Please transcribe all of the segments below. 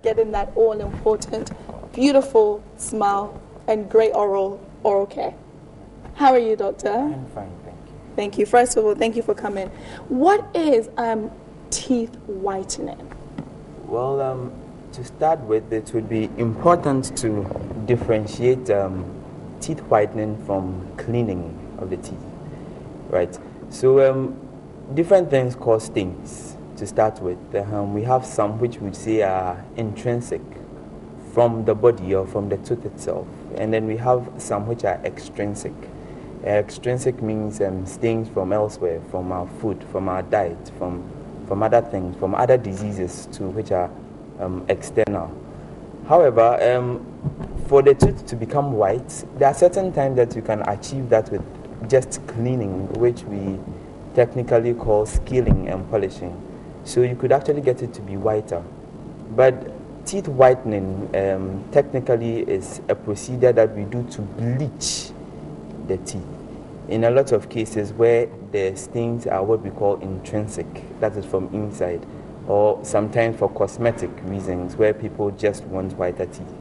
getting that all-important, beautiful smile and great oral care. How are you, doctor? I'm fine, thank you. Thank you. First of all, thank you for coming. What is teeth whitening? Well, to start with, it would be important to differentiate teeth whitening from cleaning of the teeth, right? So different things cause stains. To start with, we have some which we say are intrinsic from the body or from the tooth itself, and then we have some which are extrinsic. Extrinsic means stains from elsewhere, from our food, from our diet, from other things, from other diseases too, which are external. However, for the tooth to become white, there are certain times that you can achieve that with just cleaning, which we technically call scaling and polishing. So you could actually get it to be whiter. But teeth whitening technically is a procedure that we do to bleach the teeth. In a lot of cases where the stains are what we call intrinsic, that is from inside, or sometimes for cosmetic reasons where people just want whiter teeth.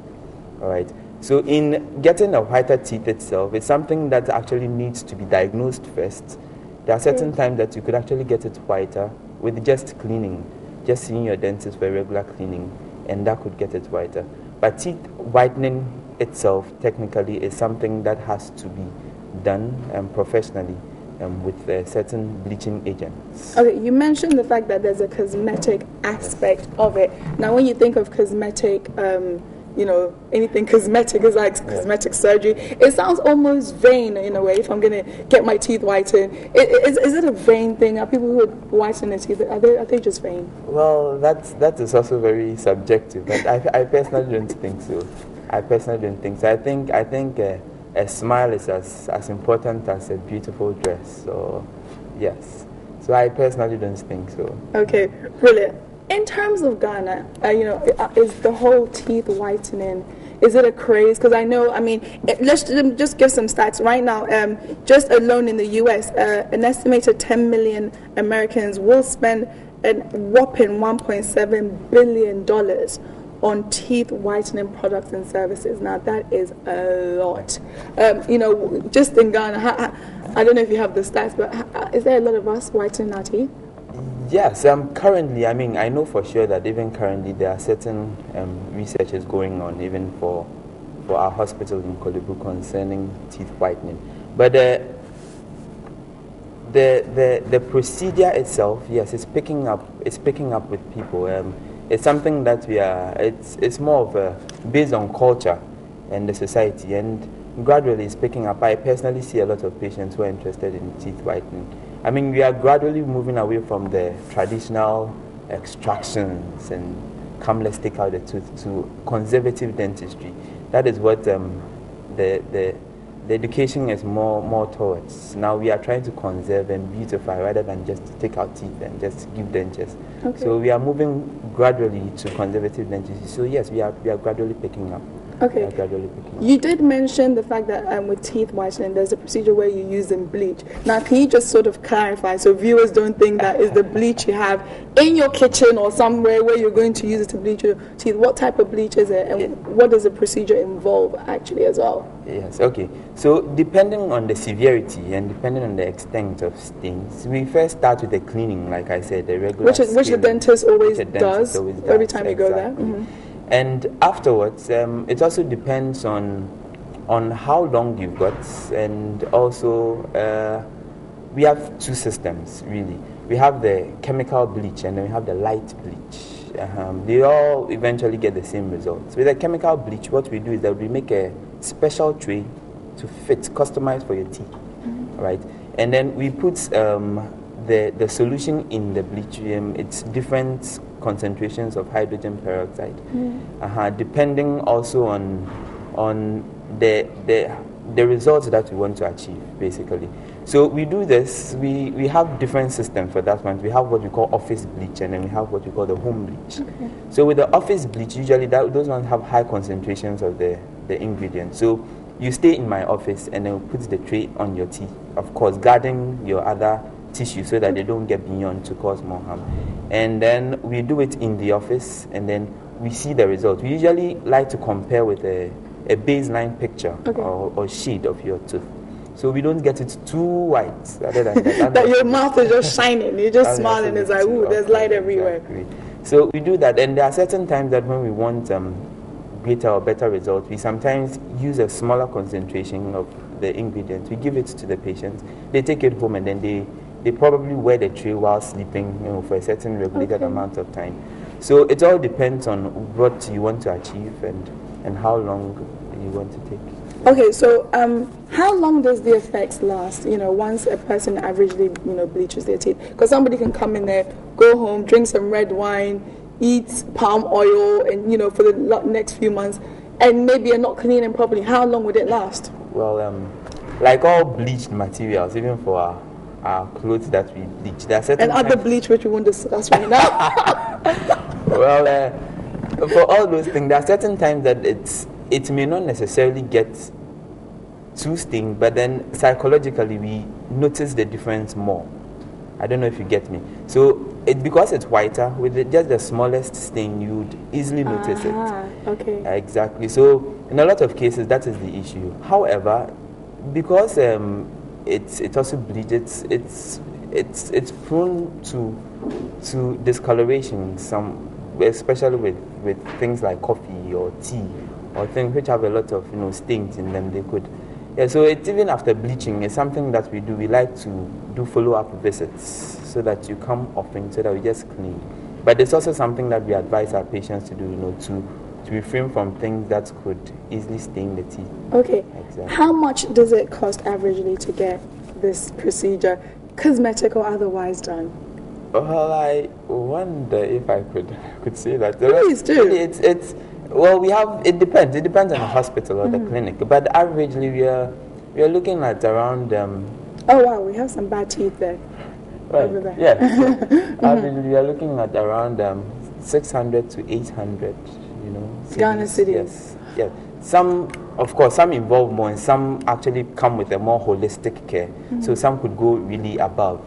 All right. So in getting a whiter teeth itself, it's something that actually needs to be diagnosed first. There are certain times that you could actually get it whiter with just cleaning, just seeing your dentist for regular cleaning, and that could get it whiter. But teeth whitening itself technically is something that has to be done professionally with certain bleaching agents. Okay, you mentioned the fact that there's a cosmetic aspect of it. Now, when you think of cosmetic, anything cosmetic is like cosmetic surgery. It sounds almost vain in a way. If I'm going to get my teeth whitened, is it a vain thing? Are people who whiten their teeth, are they just vain? Well, that is also very subjective. But I personally don't think so. I think a smile is as important as a beautiful dress. So, yes. So I personally don't think so. Okay, brilliant. In terms of Ghana, is the whole teeth whitening, is it a craze? Because let's just give some stats. Right now, just alone in the U.S., an estimated 10 million Americans will spend a whopping $1.7 billion on teeth whitening products and services. Now, that is a lot. Just in Ghana, I don't know if you have the stats, but is there a lot of us whitening our teeth? Yes, currently, I know for sure that even currently there are certain researches going on, even for our hospital in Kolebu concerning teeth whitening. But the procedure itself, yes, it's picking up with people. It's something that it's more of based on culture and the society, and gradually it's picking up. I personally see a lot of patients who are interested in teeth whitening. We are gradually moving away from the traditional extractions and come, let's take out the tooth, to conservative dentistry. That is what the education is more towards. Now we are trying to conserve and beautify rather than just take out teeth and just give dentures. Okay. So we are moving gradually to conservative dentistry. So yes, we are gradually picking up. Okay. You did mention the fact that with teeth whitening, there's a procedure where you're using bleach. Now, can you just sort of clarify so viewers don't think that is the bleach you have in your kitchen or somewhere where you're going to use it to bleach your teeth? What type of bleach is it, and what does the procedure involve actually as well? Yes, okay. So depending on the severity and depending on the extent of stains, we first start with the cleaning, like I said, the regular which the dentist always does every time you go there. Mm-hmm. And afterwards, it also depends on how long you've got, and also we have two systems really. We have the chemical bleach and then we have the light bleach. They all eventually get the same results. With the chemical bleach, what we do is that we make a special tray to fit, customized for your teeth, right? And then we put the solution in the bleach. It's different concentrations of hydrogen peroxide, depending also on the results that we want to achieve, basically. So we do this. We have different systems for that one. We have what we call office bleach, and then we have what we call the home bleach. Okay. So with the office bleach, usually those ones have high concentrations of the ingredients. So you stay in my office, and then we put the tray on your teeth, of course, guarding your other tissue so that they don't get beyond to cause more harm. And then we do it in the office, and then we see the result, we usually like to compare with a baseline picture Okay. or shade of your tooth. So we don't get it too white. Other than that, That your mouth is just shining. You're just smiling. It's like, ooh, there's light everywhere. Exactly. So we do that, and there are certain times that when we want greater or better results, we sometimes use a smaller concentration of the ingredient. We give it to the patient. They take it home, and then they probably wear the tray while sleeping, for a certain regulated amount of time. So it all depends on what you want to achieve and how long you want to take. Okay, so how long does the effects last? Once a person averagely, bleaches their teeth, because somebody can come in there, go home, drink some red wine, eat palm oil, and for the next few months, and maybe are not cleaning properly. How long would it last? Well, like all bleached materials, even for our clothes that we bleach, there are certain and other bleach which we won't discuss right now. Well, for all those things, there are certain times that it may not necessarily get too stained, but then psychologically we notice the difference more. I don't know if you get me. So because it's whiter, with just the smallest stain, you would easily notice it. Okay. Exactly. So in a lot of cases, that is the issue. However, because it also bleeds, it's prone to discoloration. Especially with things like coffee or tea or things which have a lot of stains in them. They could. Yeah, so even after bleaching, it's something that we do. We like to do follow-up visits so that you come often, so that we just clean. But it's also something that we advise our patients to do, to refrain from things that could easily stain the teeth. Okay. Exactly. How much does it cost averagely to get this procedure, cosmetic or otherwise, done? Well, I wonder if I could say that. Please do. It's well, it depends. It depends on the hospital or the clinic. But averagely, we are looking at around. Oh wow, we have some bad teeth there. Right. Over there. Yeah. So averagely, we are looking at around 600 to 800. Ghana cedis. Yes. Yeah. Some, of course, some involve more, and some actually come with a more holistic care. So some could go really above.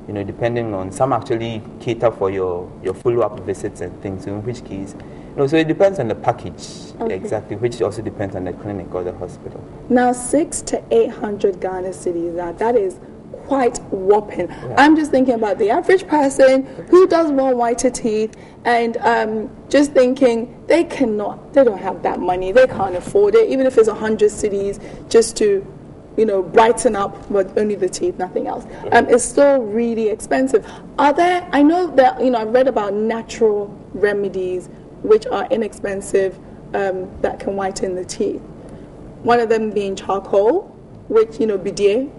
Depending on, some actually cater for your follow-up visits and things, in which case, so it depends on the package, exactly, which also depends on the clinic or the hospital. Now, 600 to 800 Ghana cedis, that is quite whopping. Yeah. I'm just thinking about the average person who does want whiter teeth, and just thinking they don't have that money, they can't afford it, even if it's 100 cedis just to brighten up, but only the teeth, nothing else. It's still really expensive. I know that, I've read about natural remedies which are inexpensive that can whiten the teeth. One of them being charcoal, which, bidet,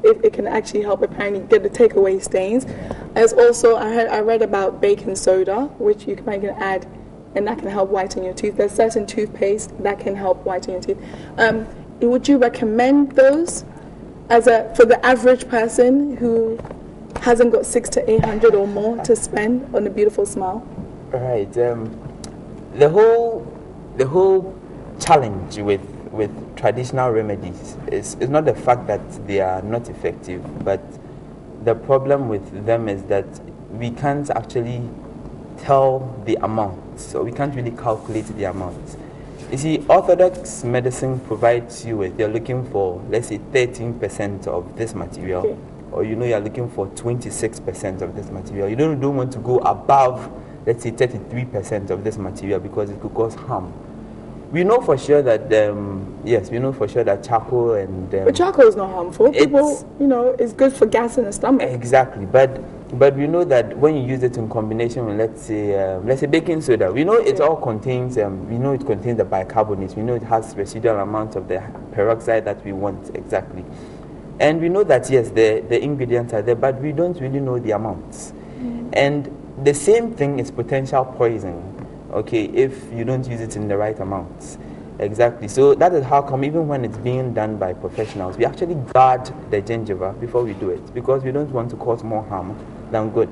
it can actually help apparently take away stains. As also, I read about baking soda, which you can add, and that can help whiten your teeth. There's certain toothpaste that can help whiten your teeth. Would you recommend those for the average person who hasn't got 600 to 800 or more to spend on a beautiful smile? Right. The whole challenge with traditional remedies is not the fact that they are not effective, but the problem with them is that we can't actually tell the amount, so we can't really calculate the amount. You see, orthodox medicine provides you with, you're looking for, let's say, 13% of this material, okay, or you're looking for 26% of this material. You don't want to go above, let's say, 33% of this material because it could cause harm. We know for sure that, charcoal and... but charcoal is not harmful. People, it's good for gas in the stomach. Exactly, but we know that when you use it in combination with, let's say baking soda, we know it all contains, we know it contains the bicarbonates, we know it has residual amount of the peroxide that we want, exactly. And we know that, yes, the ingredients are there, but we don't really know the amounts. And the same thing is potential poison, okay, if you don't use it in the right amounts. Exactly. So that is how come even when it's being done by professionals, we actually guard the gingiva before we do it, because we don't want to cause more harm than good.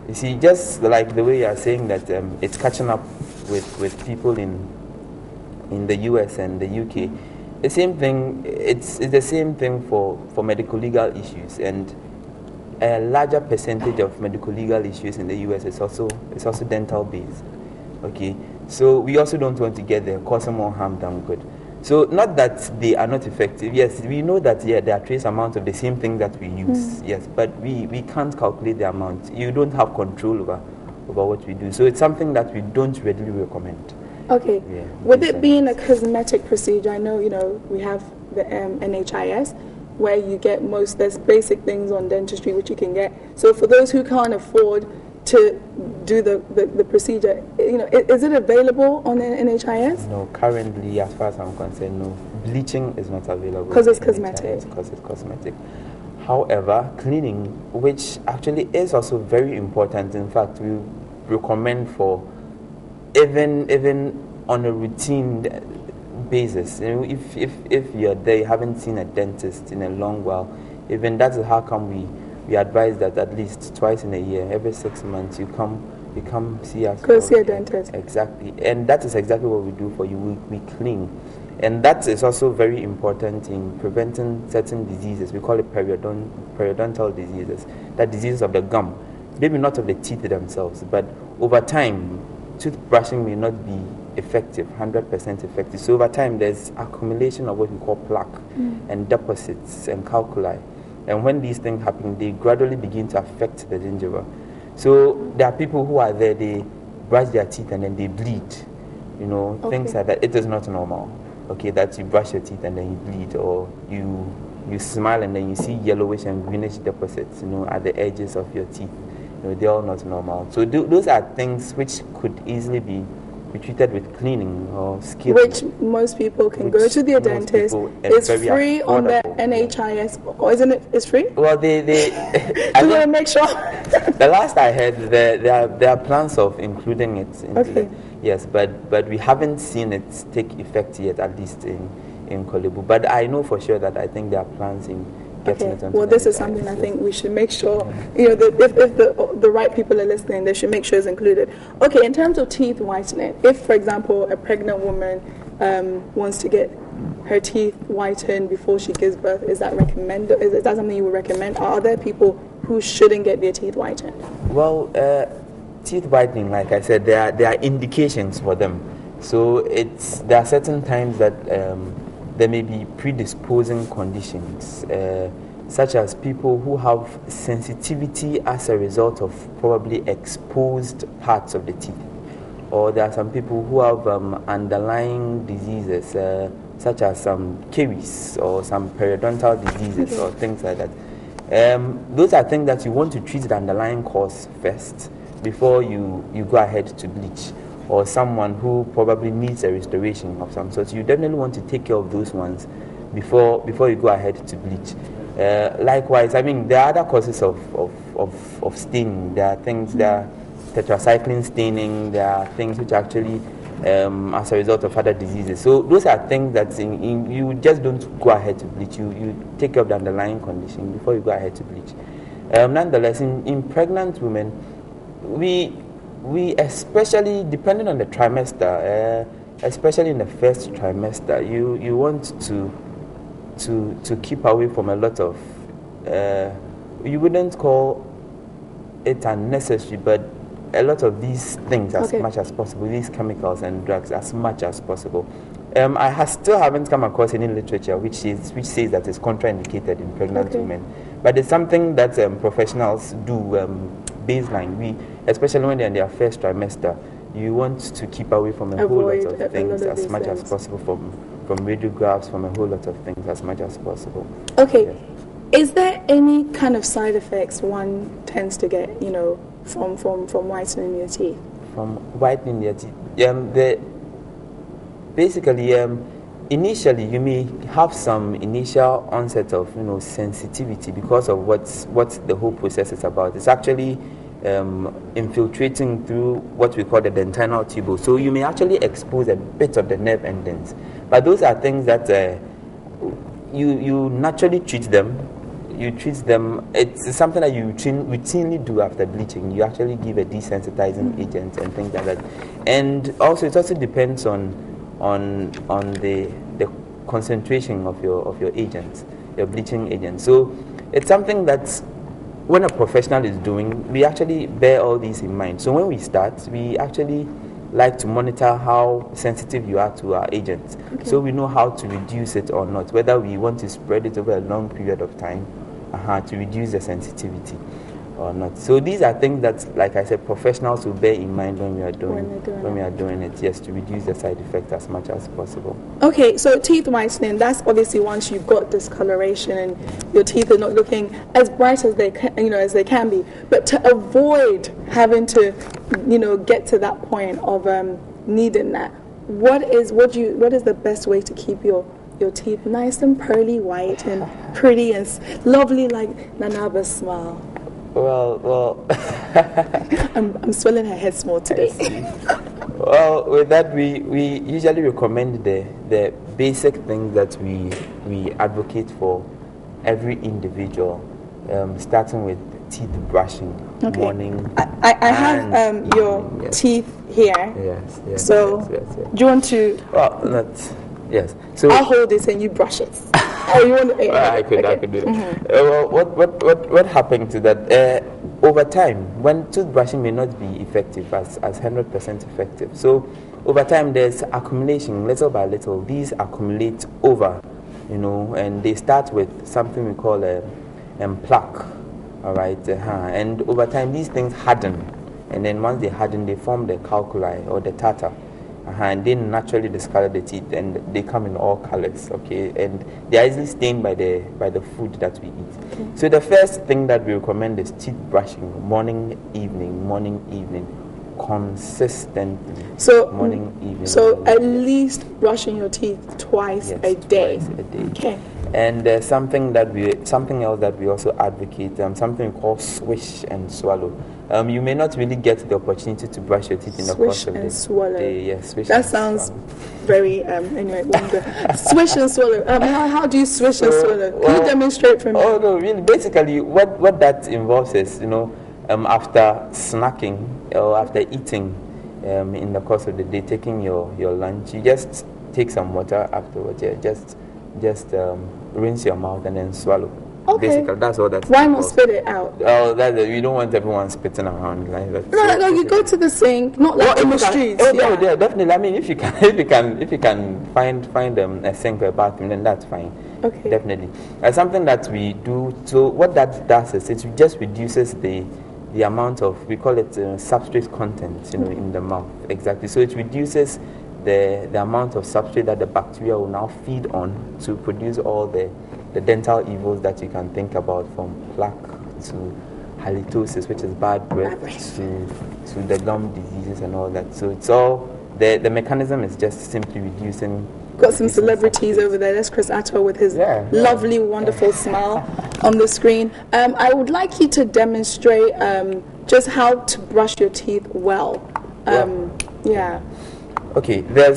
You see, just like the way you are saying that it's catching up with people in the US and the UK, the same thing, it's the same thing for medical legal issues, and a larger percentage of medical legal issues in the US is also dental based. Okay, So we also don't want to get there, causing more harm than good. So not that they are not effective. Yes, we know that there are trace amounts of the same thing that we use. Yes, but we can't calculate the amount. You don't have control over what we do. So it's something that we don't readily recommend. Okay. Yeah, with it being a cosmetic procedure, I know we have the NHIS, where you get there's basic things on dentistry which you can get. So for those who can't afford to do the procedure, is it available on the NHIS? No, currently, as far as I'm concerned, no. Bleaching is not available. Because it's cosmetic. Because it's cosmetic. However, cleaning, which actually is also very important. In fact, we recommend for even on a routine basis. If you're there, you haven't seen a dentist in a long while, even that is how come we advise that at least twice in a year, every 6 months, you come see us. Go see a dentist. Exactly, and that is exactly what we do for you. We clean, and that is also very important in preventing certain diseases. We call it periodontal diseases, that diseases of the gum, maybe not of the teeth themselves, but over time, toothbrushing may not be effective, 100% effective. So over time, there's accumulation of what we call plaque and deposits and calculi. And when these things happen, they gradually begin to affect the gingiva. So there are people who are there, they brush their teeth and then they bleed. Things like that. It is not normal. Okay, that you brush your teeth and then you bleed, or you smile and then you see yellowish and greenish deposits, at the edges of your teeth. They're all not normal. So those are things which could easily be treated with cleaning or skill. Which most people can go to their dentist. It's free on the NHIS, or isn't it? It's free? Well, they I want to make sure. The last I heard, there are plans of including it into yes, but we haven't seen it take effect yet, at least in Korle Bu. But I know for sure that I think there are plans in getting it onto well, this is something I think we should make sure, if the right people are listening, they should make sure it's included. Okay, in terms of teeth whitening, if, for example, a pregnant woman wants to get her teeth whitened before she gives birth, is that recommended? Is that something you would recommend? Are there people who shouldn't get their teeth whitened? Well, teeth whitening, like I said, there are indications for them. So there are certain times that there may be predisposing conditions, such as people who have sensitivity as a result of probably exposed parts of the teeth. Or there are some people who have underlying diseases, such as some caries or some periodontal diseases or things like that. Those are things that you want to treat the underlying cause first before you go ahead to bleach. Or someone who probably needs a restoration of some sort. You definitely want to take care of those ones before you go ahead to bleach. Likewise, there are other causes of staining. There are things, there are tetracycline staining, there are things which actually as a result of other diseases. So those are things that you just don't go ahead to bleach. You take care of the underlying condition before you go ahead to bleach. Nonetheless, in pregnant women, we especially, depending on the trimester, especially in the first trimester, you want to keep away from a lot of, you wouldn't call it unnecessary, but a lot of these things as much as possible, these chemicals and drugs as much as possible. I still haven't come across any literature which says that it's contraindicated in pregnant women, but it's something that professionals do. Baseline, especially when they're in their first trimester, you want to keep away from a whole lot of things as much as possible, from radiographs, from a whole lot of things as much as possible. Okay, is there any kind of side effects one tends to get, from whitening your teeth? From whitening your teeth, basically, initially you may have some initial onset of sensitivity because of what the whole process is about. It's actually infiltrating through what we call the dentinal tubule. So you may actually expose a bit of the nerve endings. But those are things that you naturally treat them. You treat them. It's something that you routinely do after bleaching. You actually give a desensitizing agent and things like that. And also, it also depends on the concentration of your agents, your bleaching agent. So it's something that when a professional is doing, we actually bear all these in mind. So when we start, we actually like to monitor how sensitive you are to our agents. So we know how to reduce it or not, whether we want to spread it over a long period of time to reduce the sensitivity or not. So these are things that, like I said, professionals will bear in mind when we are doing it, yes, to reduce the side effect as much as possible. Okay, so teeth whitening, that's obviously once you've got discoloration and your teeth are not looking as bright as they can, as they can be. But to avoid having to, get to that point of needing that, what is the best way to keep your teeth nice and pearly white and pretty and lovely like Nanaba's smile? Well. I'm swelling her head small today. Well, with that, we usually recommend the basic things that we advocate for every individual, starting with teeth brushing, morning. I have your teeth here. Yes. So, yes. do you want to? Well, yes. So I'll hold this and you brush it. Oh, you want? I could do that. Well, what happened to that? Over time, when toothbrushing may not be effective as 100% effective. So over time, there's accumulation, little by little. These accumulate over, and they start with something we call a plaque. All right, and over time, these things harden, and then once they harden, they form the calculi or the tartar. And they naturally discolor the teeth, and they come in all colors, okay? And they are easily stained by the food that we eat. Okay. So the first thing that we recommend is teeth brushing, morning, evening, consistently. So morning, evening. So at least brushing your teeth twice a day. Okay. And something else that we also advocate, something we call swish and swallow. You may not really get the opportunity to brush your teeth in the course of the day. Swallow. Yes, swish that and sounds swallow. Very anyway. Swish and swallow. How do you swish and swallow? Can you demonstrate for me? Oh no, really. Basically, what that involves is after snacking or after eating in the course of the day, taking your lunch, you just take some water afterwards. Yeah, just rinse your mouth and then swallow. Okay. Basically, that's all that. Why not spit it out? Oh, we don't want everyone spitting around like that. No, you go to the sink, not like in the streets. Yeah, definitely. I mean, if you can find a sink or a bathroom, then that's fine. Okay. Definitely. Something that we do. So what that does is it just reduces the amount of, we call it substrate content, in the mouth. Exactly. So it reduces the amount of substrate that the bacteria will now feed on to produce all the dental evils that you can think about, from plaque to halitosis, which is bad breath, to the gum diseases and all that. So it's all, the mechanism is just simply reducing. Got some celebrities over there. That's Chris Atto with his lovely, wonderful smile on the screen. I would like you to demonstrate just how to brush your teeth well. Okay, there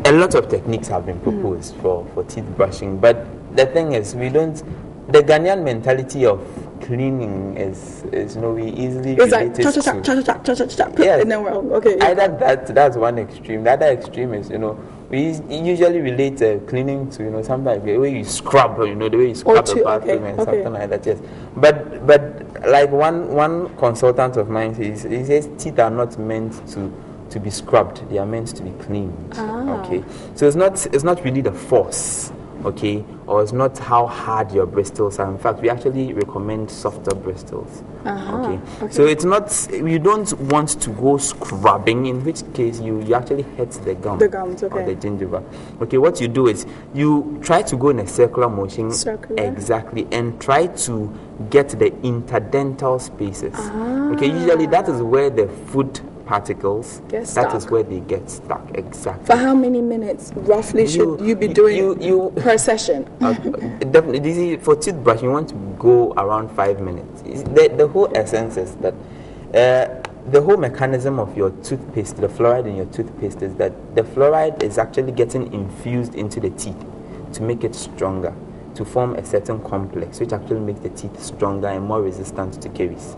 a lot of techniques have been proposed for teeth brushing, but the thing is, the Ghanaian mentality of cleaning is we easily relate it to. Yes. And then we're okay. Either that's one extreme. The other extreme is we usually relate cleaning to sometimes the way you scrub, the way you scrub the bathroom and something like that. Yes, but like one consultant of mine says, he says teeth are not meant to be scrubbed; they are meant to be cleaned. Okay, so it's not really the force. Okay, or it's not how hard your bristles are. In fact, we actually recommend softer bristles. Okay, so it's not, you don't want to go scrubbing, in which case you actually hurt the gums, or the gingiva. Okay, what you do is you try to go in a circular motion, exactly, and try to get the interdental spaces. Okay, usually that is where the food particles, that is where they get stuck. Exactly. For how many minutes roughly should you be doing per session? Definitely, for toothbrush, you want to go around 5 minutes. The whole essence is that the whole mechanism of your toothpaste, the fluoride in your toothpaste, is that the fluoride is actually getting infused into the teeth to make it stronger, to form a certain complex, which actually makes the teeth stronger and more resistant to caries.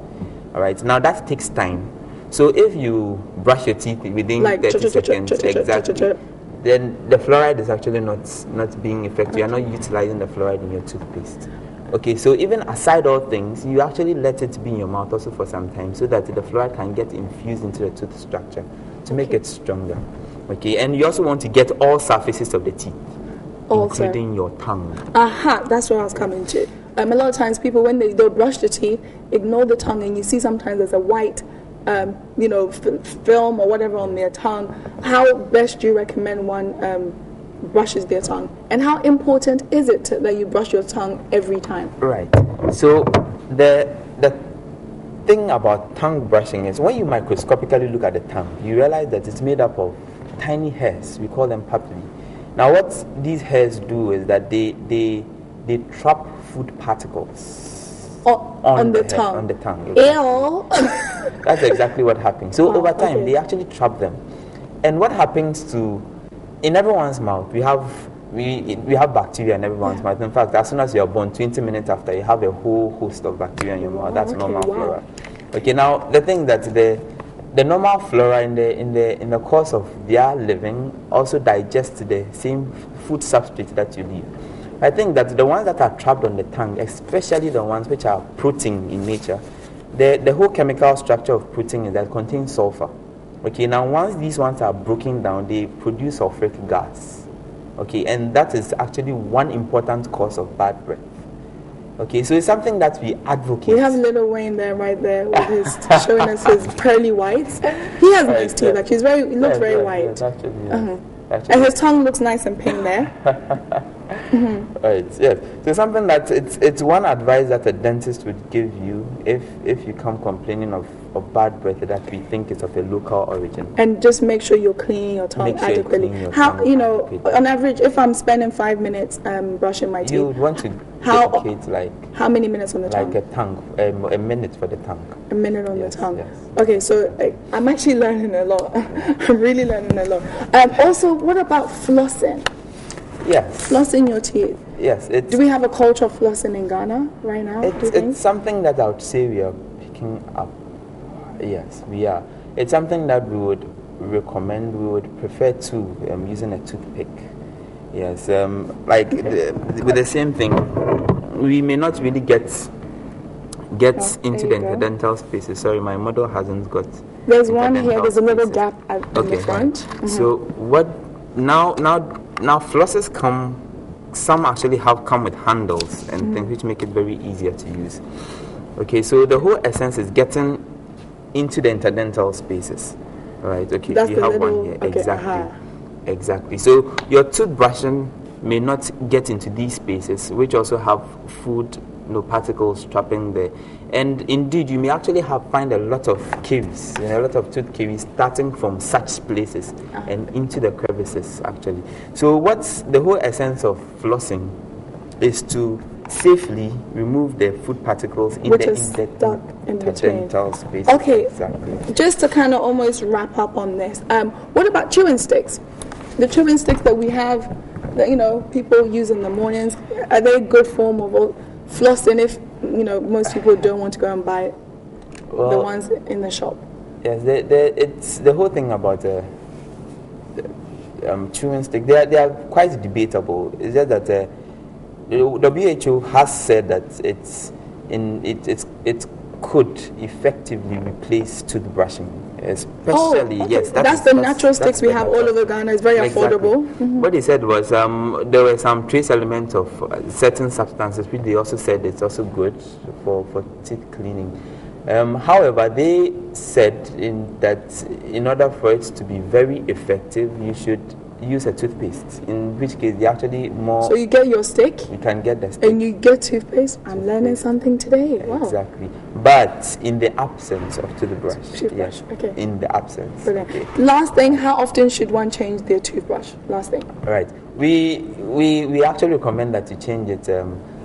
All right. Now that takes time. So if you brush your teeth within 30 seconds, exactly, then the fluoride is actually not being effective. You're not utilizing the fluoride in your toothpaste. Okay, so even aside all things, you actually let it be in your mouth also for some time so that the fluoride can get infused into the tooth structure to make it stronger. Okay, and you also want to get all surfaces of the teeth, including your tongue. That's where I was coming to. A lot of times people, when they'll brush the teeth, ignore the tongue, and you see sometimes there's a white film or whatever on their tongue. How best do you recommend one brushes their tongue? And how important is it that you brush your tongue every time? Right. So the thing about tongue brushing is when you microscopically look at the tongue, you realize that it's made up of tiny hairs. We call them papillae. Now what these hairs do is that they trap food particles on the tongue. On the tongue. Ew. That's exactly what happens. So over time, they actually trap them. And what happens in everyone's mouth, we have bacteria in everyone's mouth. In fact, as soon as you are born, 20 minutes after, you have a whole host of bacteria in your mouth. That's normal flora. Okay, now the thing that the normal flora in the course of their living also digest the same food substrate that you leave. I think that the ones that are trapped on the tongue, especially the ones which are protein in nature, the whole chemical structure of protein is that contains sulfur. Okay, now once these ones are broken down, they produce sulfuric gas. Okay, and that is actually one important cause of bad breath. Okay, so it's something that we advocate. We have Little Wayne right there with his showing us his pearly whites. He has nice teeth. Like he looks very white. Actually, and his tongue looks nice and pink there. Right, yes. So something that it's one advice that a dentist would give you if you come complaining of bad breath that we think is of a local origin. And just make sure you're cleaning your tongue adequately. On average, if I'm spending 5 minutes brushing my teeth, you would want to dedicate how many minutes on the tongue? Like a minute for the tongue. A minute on the tongue. Yes. Okay, so I'm actually learning a lot. I'm really learning a lot. Also, what about flossing? Yes. Flossing your teeth. Yes. Do we have a culture of flossing in Ghana right now? It's something that I would say we are picking up. Yes, we are. It's something that we would recommend. We would prefer to using a toothpick. Yes, with the same thing, we may not really get into the interdental spaces. Sorry, my model hasn't got. There's one here. There's a little gap at the front. Mm-hmm. So what now flosses come. Some actually have come with handles and things which make it very easier to use. Okay, so the whole essence is getting into the interdental spaces, right? Okay, that's you have one here. Okay, exactly. So your toothbrushing may not get into these spaces, which also have food, particles trapping there. And indeed, you may actually find a lot of caries, a lot of tooth caries starting from such places and into the crevices, actually. So what's the whole essence of flossing is to safely remove the food particles in the interdental space. Okay, exactly. Just to kind of almost wrap up on this, what about chewing sticks? The chewing sticks that we have, that people use in the mornings, are they a good form of flossing if most people don't want to go and buy the ones in the shop? Yes, it's the whole thing about chewing stick. They are quite debatable. It's just that the WHO has said that it could effectively replace toothbrushing, especially yes. That's the natural sticks we have all over Ghana. It's very affordable. Mm-hmm. What they said was there were some trace elements of certain substances, which they also said it's also good for teeth cleaning. However, they said that in order for it to be very effective, you should use a toothpaste, in which case they actually more. So you get your stick? You can get the stick. And you get toothpaste? I'm learning something today. Wow. Exactly. But in the absence of toothbrush. Yes. Okay. In the absence. Brilliant. Okay. Last thing, how often should one change their toothbrush? Last thing. Right. We actually recommend that you change it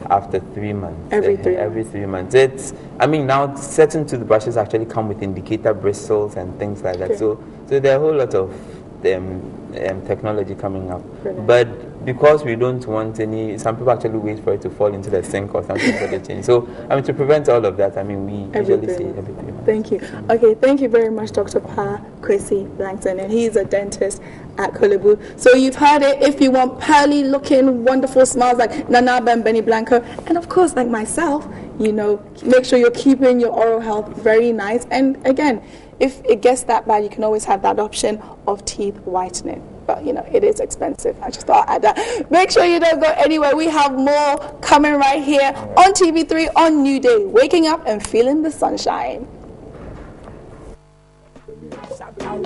after 3 months. Every 3 months. Now certain toothbrushes actually come with indicator bristles and things like that. Okay. So there are a whole lot of technology coming up. Brilliant. But because we don't want some people actually wait for it to fall into the sink or something for the change. So to prevent all of that, we usually say every 3 months. Thank you. Okay, thank you very much, Dr. Pa Kwesi Langton, and he's a dentist at Korle Bu. So you've heard it. If you want pearly looking, wonderful smiles like Nana and Benny Blanco, and of course like myself, make sure you're keeping your oral health very nice. And again, if it gets that bad, you can always have that option of teeth whitening. But, you know, it is expensive. I just thought I'd add that. Make sure you don't go anywhere. We have more coming right here on TV3 on New Day. Waking up and feeling the sunshine. Sometime